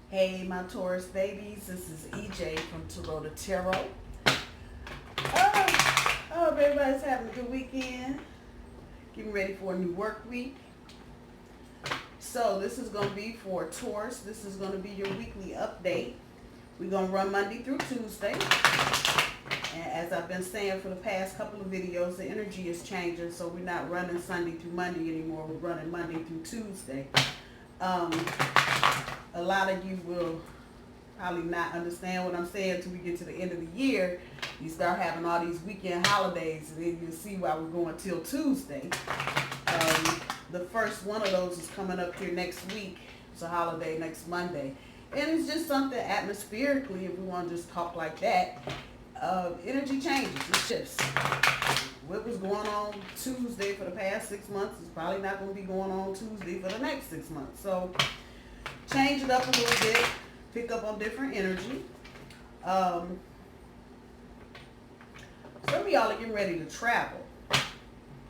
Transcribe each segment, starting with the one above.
Hey, my Taurus babies, this is EJ from Taurota Tarot. I hope everybody's having a good weekend. Getting ready for a new work week. So this is going to be for Taurus. This is going to be your weekly update. We're going to run Monday through Tuesday. And as I've been saying for the past couple of videos, the energy is changing. So we're not running Sunday through Monday anymore. We're running Monday through Tuesday. A lot of you will probably not understand what I'm saying until we get to the end of the year. You start having all these weekend holidays, and then you'll see why we're going till Tuesday. The first one of those is coming up here next week. It's a holiday next Monday. And it's just something atmospherically, if we want to just talk like that, energy changes, it shifts. What was going on Tuesday for the past 6 months is probably not going to be going on Tuesday for the next 6 months. So change it up a little bit, pick up on different energy. Some of y'all are getting ready to travel.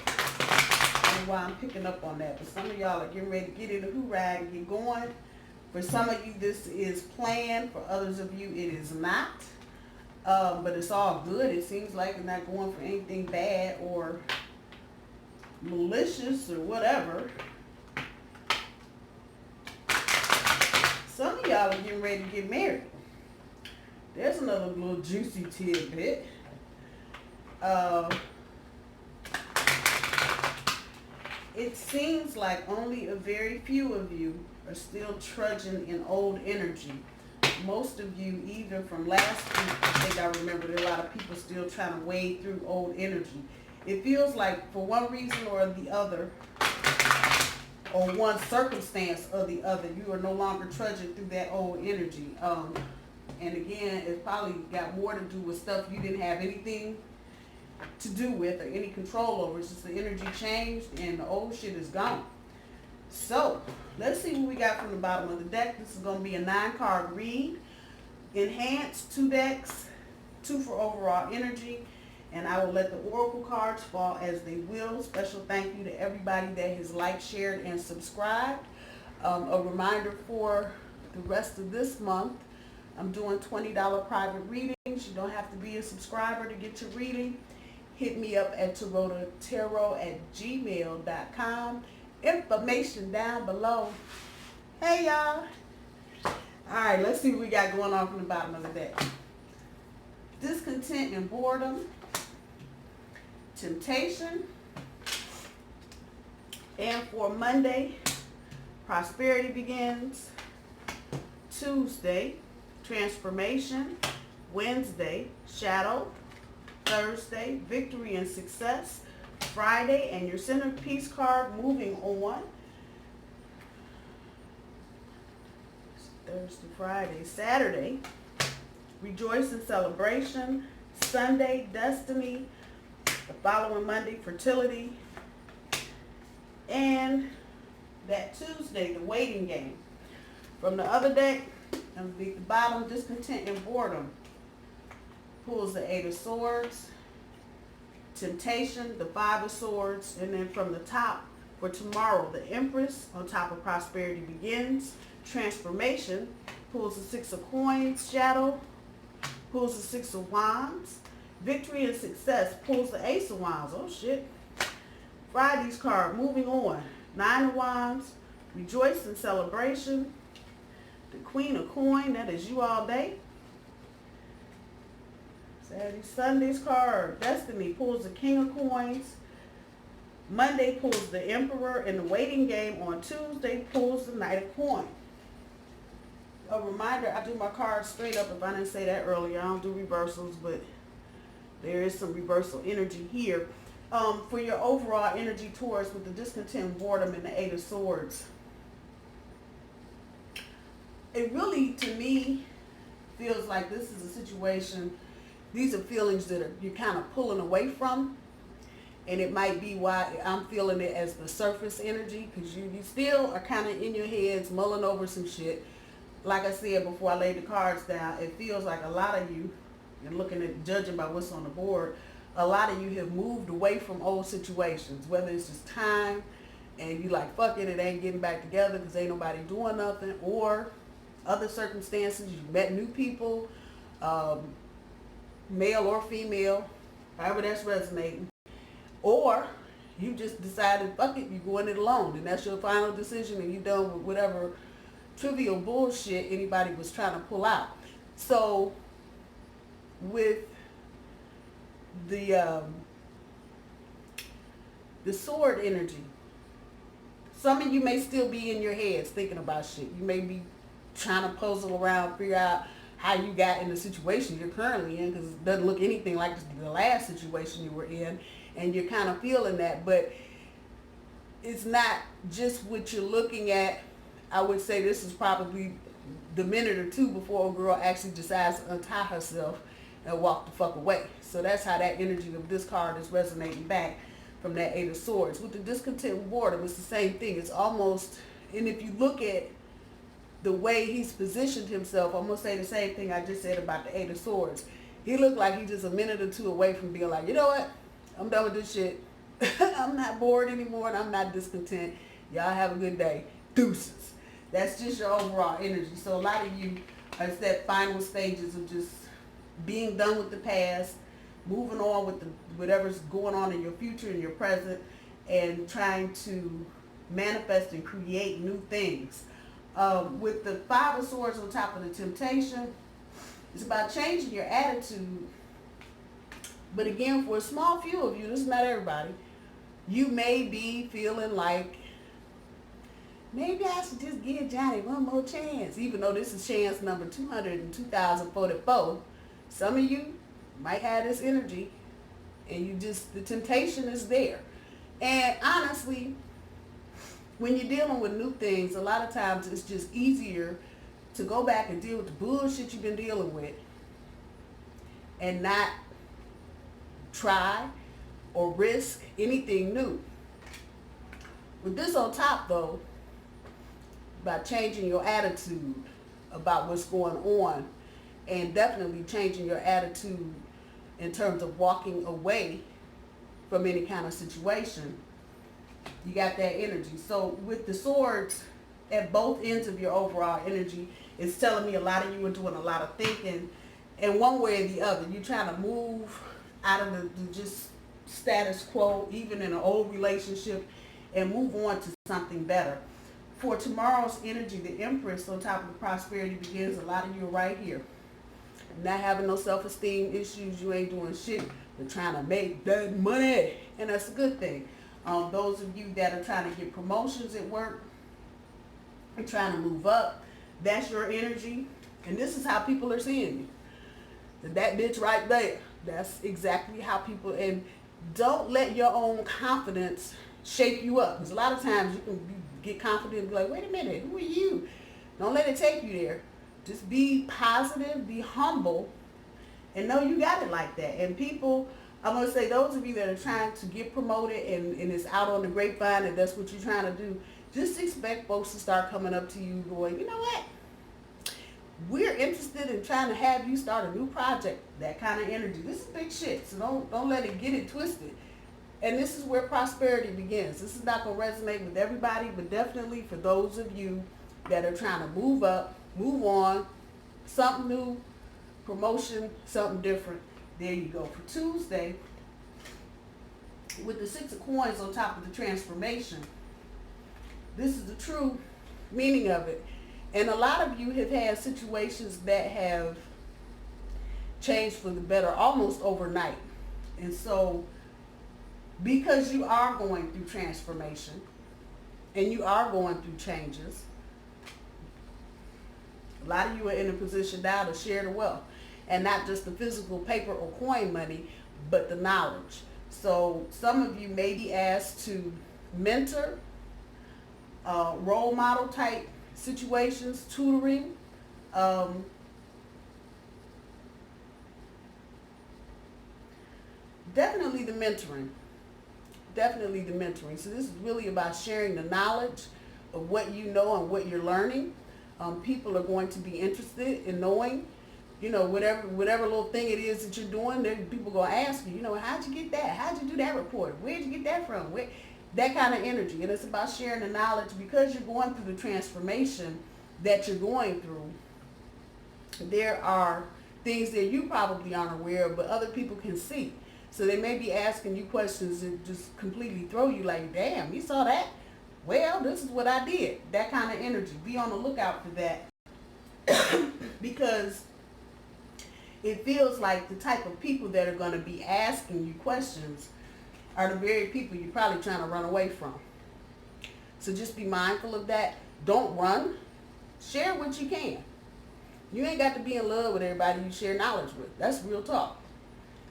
I don't know why I'm picking up on that, but some of y'all are getting ready to get in the hoorah and get going. For some of you, this is planned. For others of you, it is not. But it's all good. It seems like it's not going for anything bad or malicious or whatever. Some of y'all are getting ready to get married. There's another little juicy tidbit. It seems like only a very few of you are still trudging in old energy. Most of you, even from last week, I think I remember there are a lot of people still trying to wade through old energy. It feels like for one reason or the other, or one circumstance or the other, you are no longer trudging through that old energy. And again, it probably got more to do with stuff you didn't have anything to do with or any control over. It's just the energy changed and the old shit is gone. So let's see what we got from the bottom of the deck. This is going to be a 9-card read. Enhanced 2 decks, 2 for overall energy. And I will let the oracle cards fall as they will. Special thank you to everybody that has liked, shared, and subscribed. A reminder for the rest of this month, I'm doing $20 private readings. You don't have to be a subscriber to get your reading. Hit me up at tarotatarot@gmail.com. Information down below. Hey, y'all. All right, let's see what we got going on from the bottom of the deck. Discontent and boredom. Temptation. And for Monday, prosperity begins. Tuesday, transformation. Wednesday, shadow. Thursday, victory and success. Friday, and your centerpiece card, moving on. Thursday, Friday, Saturday, rejoice and celebration. Sunday, destiny. The following Monday, fertility. And that Tuesday, the waiting game. From the other deck, at the bottom, discontent and boredom. Pulls the 8 of Swords. Temptation, the 5 of Swords. And then from the top, for tomorrow, the Empress on top of prosperity begins. Transformation pulls the 6 of Coins. Shadow pulls the 6 of Wands. Victory and success pulls the Ace of Wands. Oh shit. Friday's card, moving on. 9 of Wands. Rejoice and celebration. The Queen of Coin, that is you all day. Saturday, Sunday's card, destiny pulls the King of Coins. Monday pulls the Emperor, and the waiting game on Tuesday pulls the Knight of Coins. A reminder, I do my cards straight up. If I didn't say that earlier, I don't do reversals, but there is some reversal energy here. For your overall energy, Taurus, with the discontent, boredom, and the 8 of Swords, it really, to me, feels like this is a situation. These are feelings that you're kind of pulling away from. And it might be why I'm feeling it as the surface energy. Because you still are kind of in your heads mulling over some shit. Like I said before I laid the cards down, it feels like a lot of you, and looking at, judging by what's on the board, a lot of you have moved away from old situations. Whether it's just time and you like, fuck it, it ain't getting back together because ain't nobody doing nothing. Or other circumstances. You met new people, male or female, however that's resonating. Or you just decided, fuck it, you're going it alone. And that's your final decision and you're done with whatever trivial bullshit anybody was trying to pull out. So with the sword energy, some of you may still be in your heads thinking about shit. You may be trying to puzzle around, figure out how you got in the situation you're currently in, because it doesn't look anything like the last situation you were in, and you're kind of feeling that. But it's not just what you're looking at. I would say this is probably the minute or two before a girl actually decides to untie herself and walk the fuck away. So that's how that energy of this card is resonating back from that Eight of Swords. With the discontent warden, it's the same thing. It's almost, and if you look at the way he's positioned himself, I'm going to say the same thing I just said about the Eight of Swords. He looked like he's just a minute or two away from being like, you know what? I'm done with this shit. I'm not bored anymore and I'm not discontent. Y'all have a good day. Deuces. That's just your overall energy. So a lot of you are at that final stages of just being done with the past, moving on with whatever's going on in your future and your present, and trying to manifest and create new things. With the Five of Swords on top of the temptation, it's about changing your attitude. But again, for a small few of you, this is not everybody, you may be feeling like, maybe I should just give Johnny one more chance, even though this is chance number 200 in 2044. Some of you might have this energy and you just, the temptation is there. And honestly, when you're dealing with new things, a lot of times it's just easier to go back and deal with the bullshit you've been dealing with and not try or risk anything new. With this on top though, by changing your attitude about what's going on, and definitely changing your attitude in terms of walking away from any kind of situation, you got that energy. So with the swords at both ends of your overall energy, it's telling me a lot of you are doing a lot of thinking, and one way or the other, you're trying to move out of the just status quo, even in an old relationship, and move on to something better. For tomorrow's energy, the Empress on top of the prosperity begins, a lot of you are right here. Not having no self-esteem issues, you ain't doing shit, but trying to make that money, and that's a good thing. Those of you that are trying to get promotions at work, and trying to move up, that's your energy, and this is how people are seeing you. That bitch right there, that's exactly how people, and don't let your own confidence shake you up, because a lot of times you can get confident and be like, wait a minute, who are you? Don't let it take you there. Just be positive, be humble, and know you got it like that. And people, I'm going to say, those of you that are trying to get promoted and it's out on the grapevine and that's what you're trying to do, just expect folks to start coming up to you going, you know what? We're interested in trying to have you start a new project. That kind of energy. This is big shit, so don't let it get it twisted. And this is where prosperity begins. This is not going to resonate with everybody, but definitely for those of you that are trying to move up, move on, something new, promotion, something different. There you go. For Tuesday, with the Six of Coins on top of the transformation, this is the true meaning of it. And a lot of you have had situations that have changed for the better almost overnight. And so, because you are going through transformation and you are going through changes, a lot of you are in a position now to share the wealth, and not just the physical paper or coin money, but the knowledge. So some of you may be asked to mentor, role model type situations, tutoring, definitely the mentoring. Definitely the mentoring. So this is really about sharing the knowledge of what you know and what you're learning. People are going to be interested in knowing, you know, whatever little thing it is that you're doing. There, people going to ask you, you know, how'd you get that? How'd you do that report? Where'd you get that from? That kind of energy. And it's about sharing the knowledge, because you're going through the transformation. that you're going through, there are things that you probably aren't aware of, but other people can see. So they may be asking you questions that just completely throw you like, damn, you saw that? Well, this is what I did. That kind of energy. Be on the lookout for that. Because it feels like the type of people that are going to be asking you questions are the very people you're probably trying to run away from. So just be mindful of that. Don't run. Share what you can. You ain't got to be in love with everybody you share knowledge with. That's real talk.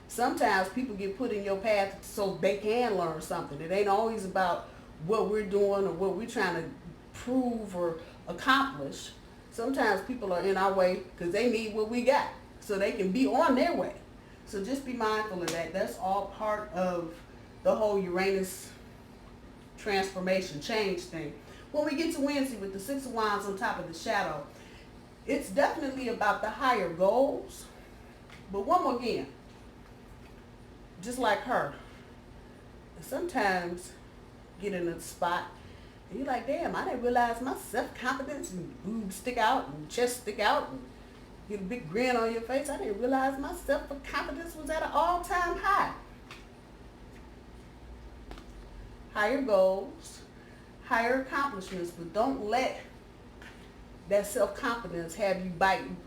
Sometimes people get put in your path so they can learn something. It ain't always about what we're doing or what we're trying to prove or accomplish. Sometimes people are in our way because they need what we got so they can be on their way. So just be mindful of that. That's all part of the whole Uranus transformation change thing. When we get to Wednesday with the Six of Wands on top of the shadow, it's definitely about the higher goals. But one more again, just like her, sometimes get in a spot and you're like, damn, I didn't realize my self-confidence and boobs stick out and chest stick out and get a big grin on your face. I didn't realize my self-confidence was at an all-time high. Higher goals, higher accomplishments, but don't let that self-confidence have you biting,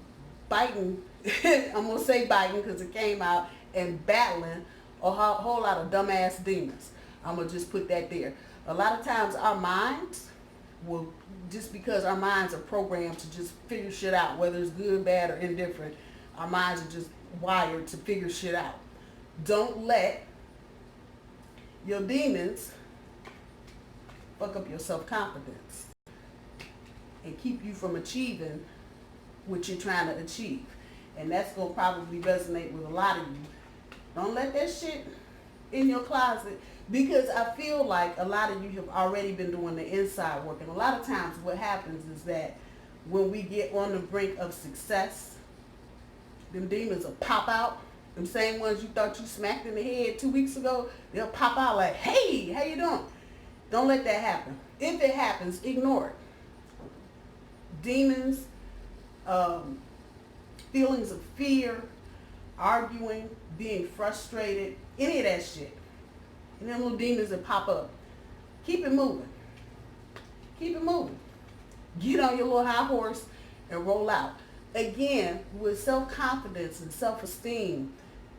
I'm going to say biting because it came out, and battling a whole lot of dumbass demons. I'm going to just put that there. A lot of times our minds will, just because our minds are programmed to just figure shit out, whether it's good, bad, or indifferent, our minds are just wired to figure shit out. Don't let your demons fuck up your self-confidence and keep you from achieving what you're trying to achieve. And that's going to probably resonate with a lot of you. Don't let that shit in your closet, because I feel like a lot of you have already been doing the inside work. And a lot of times what happens is that when we get on the brink of success, them demons will pop out. Them same ones you thought you smacked in the head 2 weeks ago, they'll pop out like, hey, how you doing? Don't let that happen. If it happens, ignore it. Demons, feelings of fear, arguing, being frustrated, any of that shit. And them little demons that pop up. Keep it moving. Keep it moving. Get on your little high horse and roll out. Again, with self-confidence and self-esteem,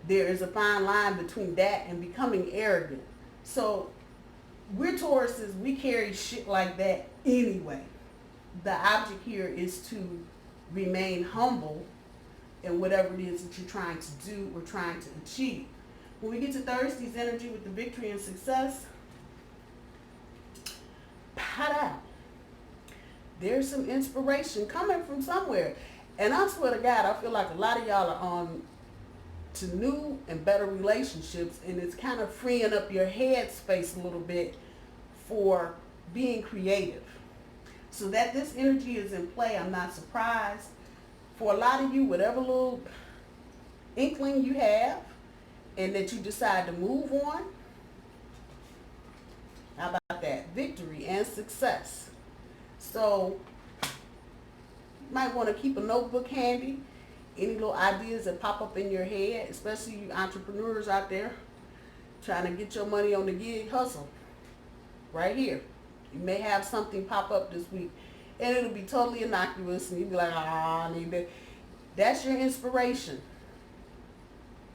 there is a fine line between that and becoming arrogant. So we're Tauruses, we carry shit like that anyway. The object here is to remain humble in whatever it is that you're trying to do or trying to achieve. When we get to Thursday's energy with the victory and success, pa-da, there's some inspiration coming from somewhere. And I swear to God, I feel like a lot of y'all are on to new and better relationships, and it's kind of freeing up your head space a little bit for being creative. So that this energy is in play, I'm not surprised. For a lot of you, whatever little inkling you have and that you decide to move on, how about that? Victory and success. So you might want to keep a notebook handy. Any little ideas that pop up in your head, especially you entrepreneurs out there trying to get your money on the gig hustle. Right here. You may have something pop up this week and it'll be totally innocuous and you'll be like, I need that. That's your inspiration.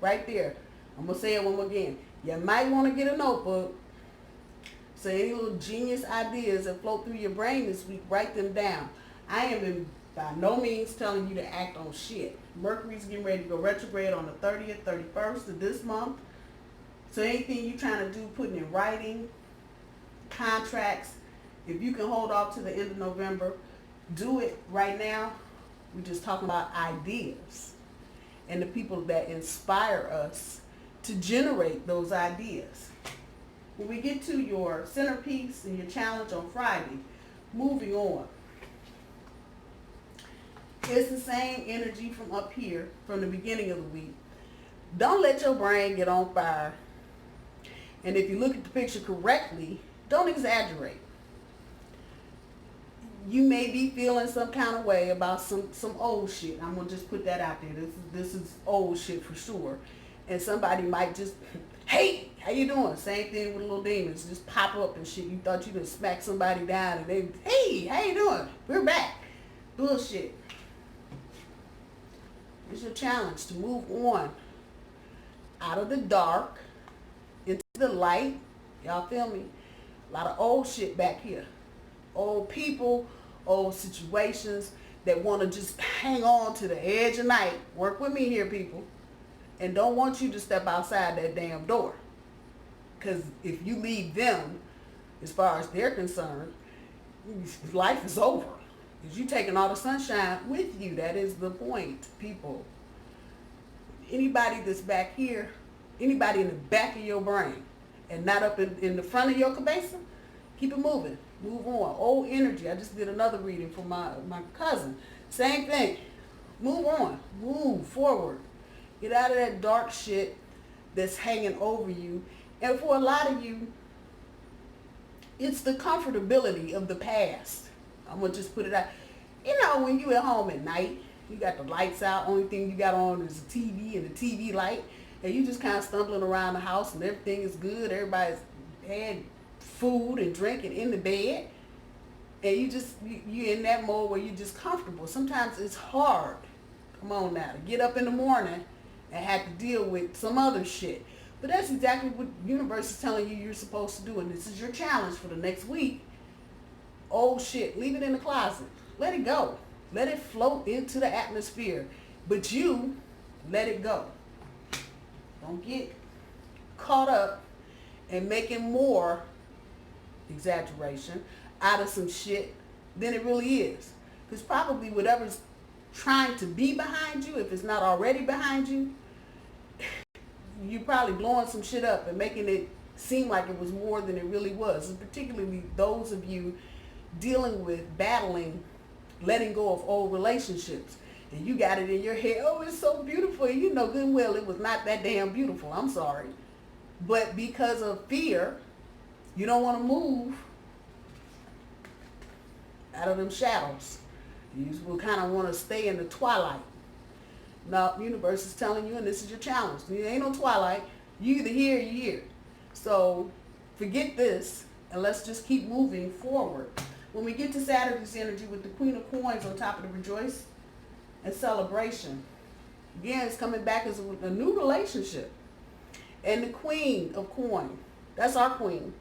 Right there. I'm going to say it one more again. You might want to get a notebook. So any little genius ideas that float through your brain this week, write them down. I am by no means telling you to act on shit. Mercury's getting ready to go retrograde on the 30th, 31st of this month. So anything you're trying to do, putting in writing, contracts, if you can hold off to the end of November, do it right now. We're just talking about ideas and the people that inspire us to generate those ideas. When we get to your centerpiece and your challenge on Friday, moving on. It's the same energy from up here, from the beginning of the week. Don't let your brain get on fire. And if you look at the picture correctly, don't exaggerate. you may be feeling some kind of way about some old shit. I'm gonna just put that out there. This is old shit for sure. And somebody might just, hey, how you doing? Same thing with little demons. Just pop up and shit. You thought you could smack somebody down and they, hey, how you doing? We're back. Bullshit. It's your challenge to move on out of the dark into the light. Y'all feel me? A lot of old shit back here. Old people, old situations that want to just hang on to the edge of night. Work with me here, people. And don't want you to step outside that damn door. Because if you leave them, as far as they're concerned, life is over. Because you're taking all the sunshine with you. That is the point, people. Anybody that's back here, anybody in the back of your brain and not up in the front of your cabeza, keep it moving. Move on. Old energy. I just did another reading for my cousin. Same thing. Move on. Move forward. Get out of that dark shit that's hanging over you. And for a lot of you, it's the comfortability of the past. I'm going to just put it out. You know, when you at home at night, you got the lights out. Only thing you got on is the TV and the TV light. And you just kind of stumbling around the house and everything is good. Everybody's had food and drinking in the bed. And you in that mode where you're just comfortable. Sometimes it's hard. Come on now. To get up in the morning and have to deal with some other shit. But that's exactly what the universe is telling you you're supposed to do. And this is your challenge for the next week. Old shit, leave it in the closet. Let it go. Let it float into the atmosphere. But you, let it go. Don't get caught up in making more, exaggeration, out of some shit than it really is. Because probably whatever's trying to be behind you, if it's not already behind you, you're probably blowing some shit up and making it seem like it was more than it really was. And particularly those of you dealing with, battling, letting go of old relationships. And you got it in your head, oh, it's so beautiful. And you know good and well it was not that damn beautiful. I'm sorry. But because of fear, you don't want to move out of them shadows. You will kind of want to stay in the twilight. Now, the universe is telling you, and this is your challenge. There ain't no twilight. You either here or you here. So forget this, and let's just keep moving forward. When we get to Saturn's energy with the Queen of Coins on top of the rejoice and celebration, again, it's coming back as a new relationship. And the Queen of Coin, that's our queen,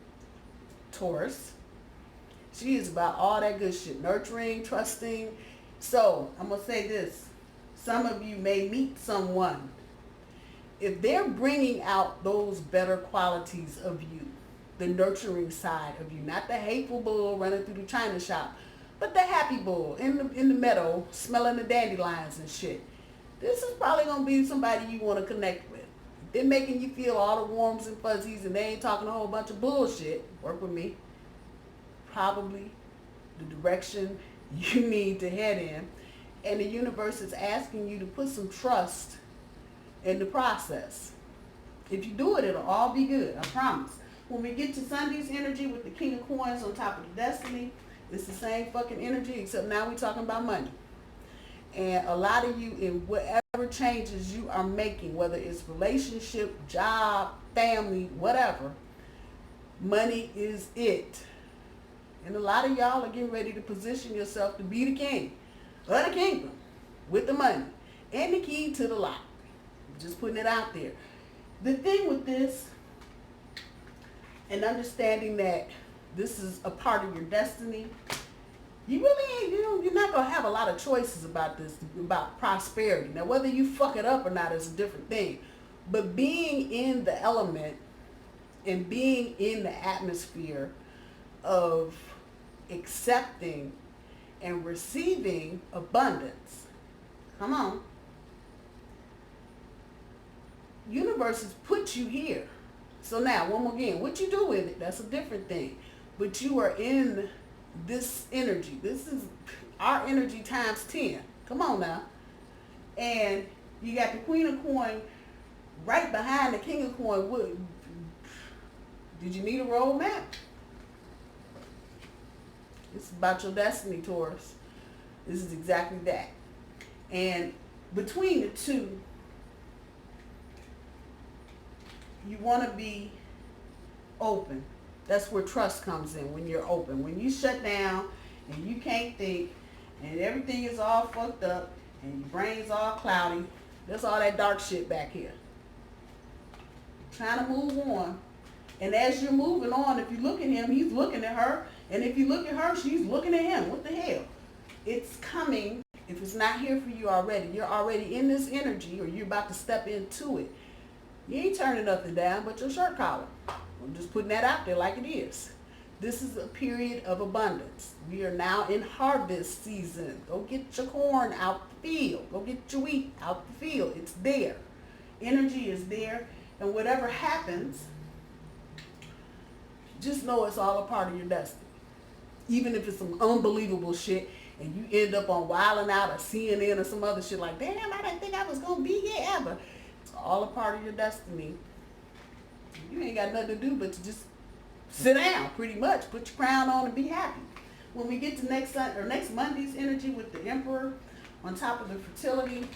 Taurus. She is about all that good shit, nurturing, trusting. So I'm going to say this. Some of you may meet someone. If they're bringing out those better qualities of you, the nurturing side of you, not the hateful bull running through the china shop, but the happy bull in the meadow smelling the dandelions and shit. This is probably going to be somebody you want to connect with. They're making you feel all the warms and fuzzies and they ain't talking a whole bunch of bullshit. Work with me. Probably the direction you need to head in. And the universe is asking you to put some trust in the process. If you do it, it'll all be good. I promise. When we get to Sunday's energy with the King of Coins on top of the Destiny, it's the same fucking energy, except now we're talking about money. And a lot of you, in whatever changes you are making, whether it's relationship, job, family, whatever, money is it. And a lot of y'all are getting ready to position yourself to be the king of the kingdom with the money and the key to the lock. Just putting it out there. The thing with this, and understanding that this is a part of your destiny, you really ain't, you're not going to have a lot of choices about this, about prosperity. Now, whether you fuck it up or not is a different thing. But being in the element and being in the atmosphere of accepting and receiving abundance. Come on. Universe has put you here. So now, one more again, what you do with it, that's a different thing. But you are in this energy. This is our energy times 10. Come on now. And you got the Queen of Coin right behind the King of Coin. Did you need a roadmap? It's about your destiny, Taurus. This is exactly that. And between the two, you want to be open. That's where trust comes in, when you're open. When you shut down and you can't think and everything is all fucked up and your brain's all cloudy, that's all that dark shit back here. Trying to move on. And as you're moving on, if you look at him, he's looking at her. And if you look at her, she's looking at him. What the hell? It's coming. If it's not here for you already, you're already in this energy, or you're about to step into it. You ain't turning nothing down but your shirt collar. I'm just putting that out there like it is. This is a period of abundance. We are now in harvest season. Go get your corn out the field. Go get your wheat out the field. It's there. Energy is there. And whatever happens, just know it's all a part of your destiny. Even if it's some unbelievable shit and you end up on Wildin' Out or CNN or some other shit like, damn, I didn't think I was going to be here ever. It's all a part of your destiny. You ain't got nothing to do but to just sit down, pretty much. Put your crown on and be happy. When we get to next Monday's energy with the Emperor on top of the fertility,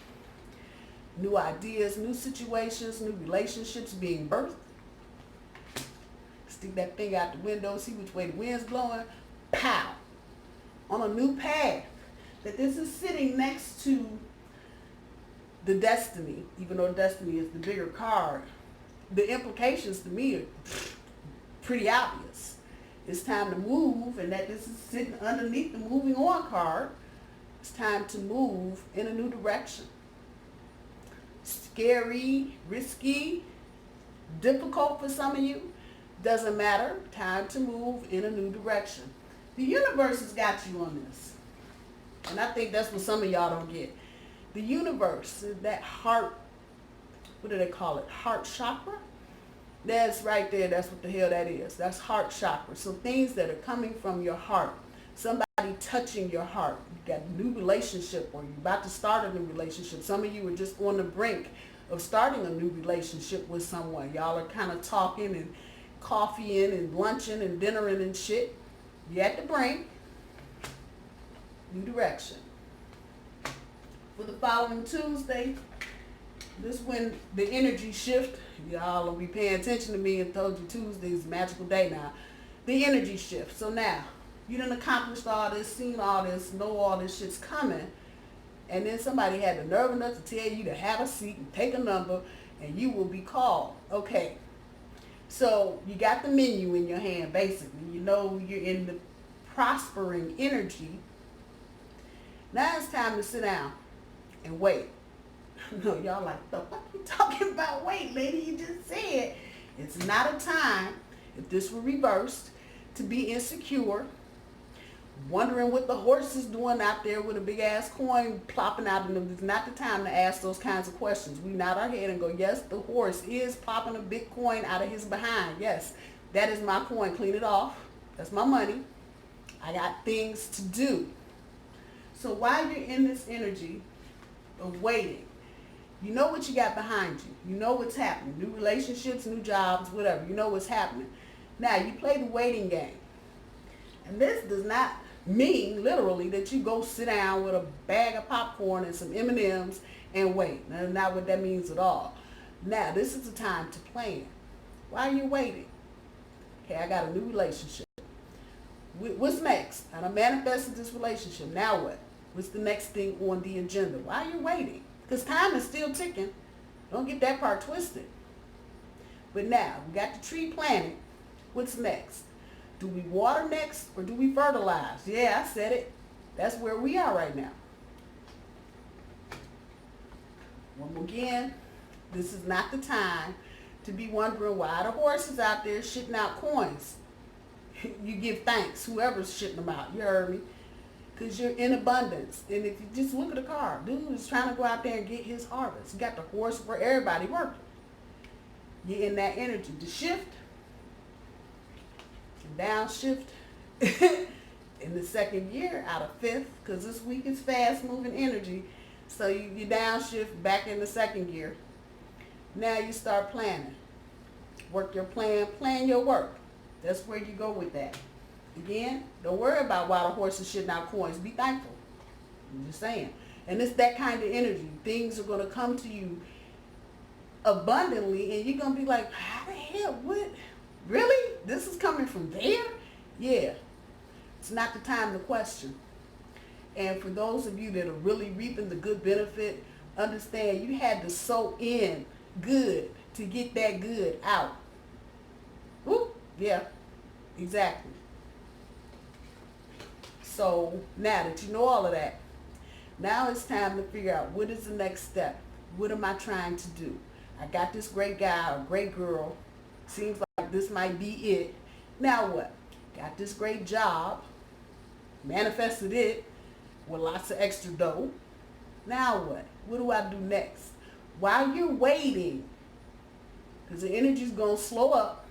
new ideas, new situations, new relationships being birthed. Stick that thing out the window, see which way the wind's blowing. Pow! On a new path. That this is sitting next to the destiny, even though destiny is the bigger card. The implications to me are pretty obvious. It's time to move, and that this is sitting underneath the moving on card. It's time to move in a new direction. Scary, risky, difficult for some of you. Doesn't matter. Time to move in a new direction. The universe has got you on this. And I think that's what some of y'all don't get. The universe, that heart, what do they call it? Heart chakra? That's right there. That's what the hell that is. That's heart chakra. So things that are coming from your heart. Somebody touching your heart. You got a new relationship, or you're about to start a new relationship. Some of you are just on the brink of starting a new relationship with someone. Y'all are kind of talking and coffeeing and lunching and dinnering and shit. You're at the brink. New direction. For the following Tuesday, this when the energy shift. Y'all will be paying attention to me and told you Tuesday is a magical day now. The energy shift. So now, you done accomplished all this, seen all this, know all this shit's coming. And then somebody had the nerve enough to tell you to have a seat and take a number and you will be called. Okay. So you got the menu in your hand, basically. You know you're in the prospering energy. Now it's time to sit down and wait. No, y'all like, the fuck you talking about? Wait, lady, you just said. It's not a time, if this were reversed, to be insecure, wondering what the horse is doing out there with a big ass coin plopping out in them. It's not the time to ask those kinds of questions. We nod our head and go, yes, the horse is popping a big coin out of his behind. Yes, that is my coin. Clean it off. That's my money. I got things to do. So while you're in this energy of waiting, you know what you got behind you. You know what's happening. New relationships, new jobs, whatever. You know what's happening. Now, you play the waiting game. And this does not mean, literally, that you go sit down with a bag of popcorn and some M&Ms and wait. That's not what that means at all. Now, this is the time to plan. Why are you waiting? Okay, I got a new relationship. What's next? And I manifested this relationship. Now what? What's the next thing on the agenda? Why are you waiting? Because time is still ticking. Don't get that part twisted. But now, we got the tree planted. What's next? Do we water next or do we fertilize? Yeah, I said it. That's where we are right now. One more again, this is not the time to be wondering why the horse is out there shitting out coins. You give thanks, whoever's shitting them out. You heard me? Because you're in abundance. And if you just look at the car, dude is trying to go out there and get his harvest. You got the horse for everybody working. You're in that energy. The shift, downshift in the second year out of fifth, because this week is fast moving energy. So you downshift back in the second gear. Now you start planning. Work your plan, plan your work. That's where you go with that. Again, don't worry about why the horse is shitting out coins. Be thankful. I'm just saying. And it's that kind of energy. Things are going to come to you abundantly, and you're going to be like, how the hell, what? Really? This is coming from there? Yeah. It's not the time to question. And for those of you that are really reaping the good benefit, understand you had to sow in good to get that good out. Whoop. Yeah, exactly. So now that you know all of that, now it's time to figure out what is the next step. What am I trying to do? I got this great guy or great girl. Seems like this might be it. Now what? Got this great job. Manifested it with lots of extra dough. Now what? What do I do next? While you're waiting, because the energy's going to slow up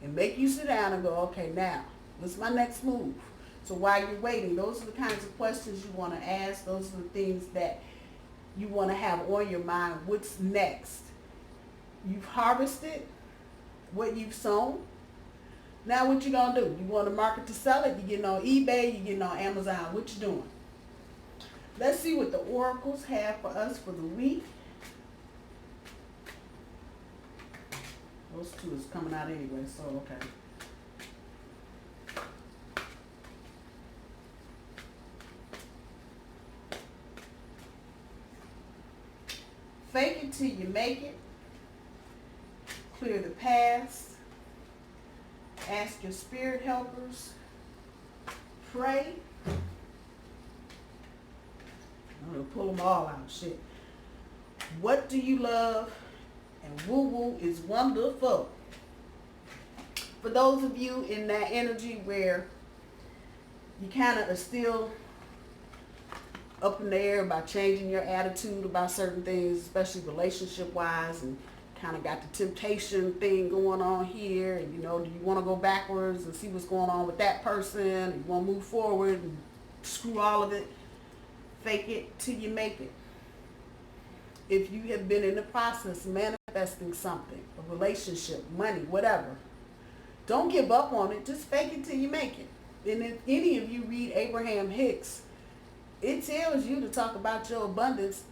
and make you sit down and go, okay, now, what's my next move? So while you're waiting, those are the kinds of questions you want to ask. Those are the things that you want to have on your mind. What's next? You've harvested what you've sown. Now what you going to do? You want to market to sell it? You're getting on eBay, you're getting on Amazon. What you doing? Let's see what the oracles have for us for the week. Those two is coming out anyway, so okay. Fake it till you make it. Clear the past. Ask your spirit helpers. Pray. I'm going to pull them all out. Shit. What do you love? And woo-woo is wonderful. For those of you in that energy where you kind of are still up in the air about changing your attitude about certain things, especially relationship-wise, and kind of got the temptation thing going on here, and you know, do you want to go backwards and see what's going on with that person, and you want to move forward and screw all of it? Fake it till you make it. If you have been in the process of manifesting something, a relationship, money, whatever, don't give up on it. Just fake it till you make it. And if any of you read Abraham Hicks, it tells you to talk about your abundance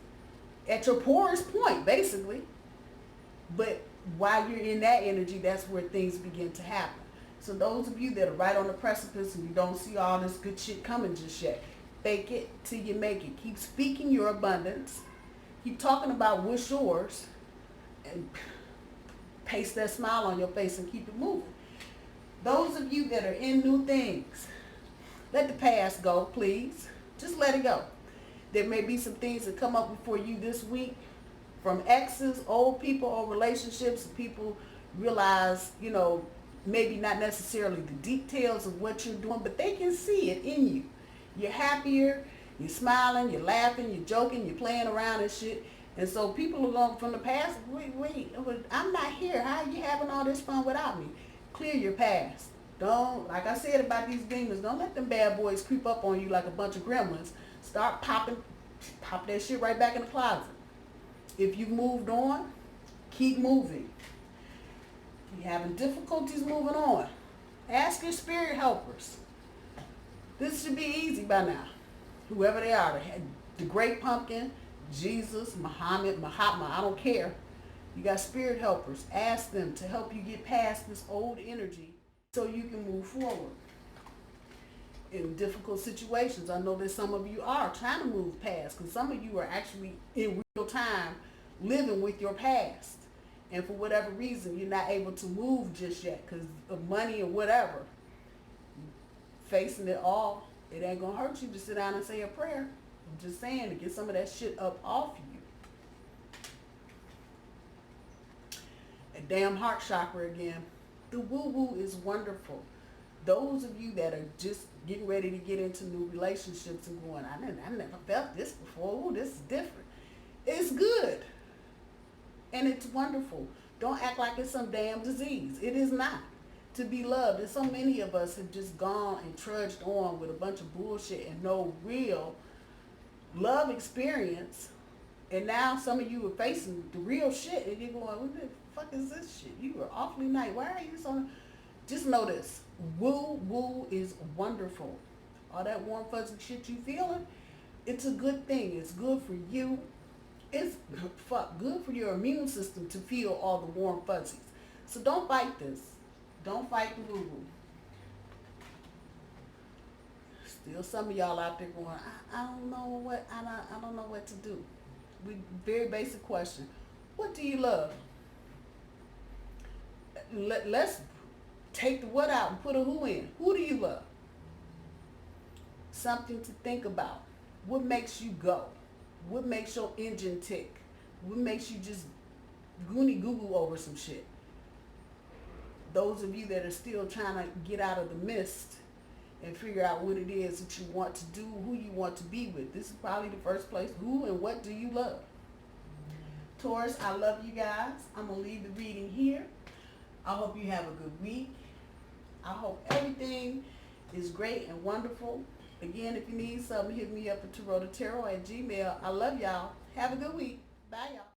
at your poorest point, basically. But while you're in that energy, that's where things begin to happen. So those of you that are right on the precipice and you don't see all this good shit coming just yet, fake it till you make it. Keep speaking your abundance. Keep talking about what's yours. And paste that smile on your face and keep it moving. Those of you that are in new things, let the past go, please. Just let it go. There may be some things that come up before you this week from exes, old people, old relationships. People realize, you know, maybe not necessarily the details of what you're doing, but they can see it in you. You're happier, you're smiling, you're laughing, you're joking, you're playing around and shit. And so people are going from the past, wait, I'm not here. How are you having all this fun without me? Clear your past. Don't, like I said about these demons, don't let them bad boys creep up on you like a bunch of gremlins. Start pop that shit right back in the closet. If you've moved on, keep moving. If you're having difficulties moving on, ask your spirit helpers. This should be easy by now. Whoever they are, the great pumpkin, Jesus, Muhammad, Mahatma, I don't care. You got spirit helpers. Ask them to help you get past this old energy so you can move forward. In difficult situations, I know that some of you are trying to move past, because some of you are actually in real time living with your past. And for whatever reason, you're not able to move just yet because of money or whatever. Facing it all, it ain't going to hurt you to sit down and say a prayer. I'm just saying, to get some of that shit up off you. A damn heart chakra again. The woo-woo is wonderful. Those of you that are just getting ready to get into new relationships and going, I never felt this before. Ooh, this is different. It's good. And it's wonderful. Don't act like it's some damn disease. It is not. To be loved. And so many of us have just gone and trudged on with a bunch of bullshit and no real love experience. And now some of you are facing the real shit and you're going, what the fuck is this shit? You are awfully nice. Why are you so... Just know this. Woo is wonderful. All that warm fuzzy shit you feeling, it's a good thing. It's good for you. It's good for your immune system to feel all the warm fuzzies. So don't fight this. Don't fight the woo-woo. Still some of y'all out there going, I don't know what to do. Very basic question. What do you love? Let's take the what out and put a who in. Who do you love? Something to think about. What makes you go? What makes your engine tick? What makes you just goony goo over some shit? Those of you that are still trying to get out of the mist and figure out what it is that you want to do, who you want to be with. This is probably the first place. Who and what do you love? Taurus, I love you guys. I'm going to leave the reading here. I hope you have a good week. I hope everything is great and wonderful. Again, if you need something, hit me up at Taurota@gmail.com. I love y'all. Have a good week. Bye, y'all.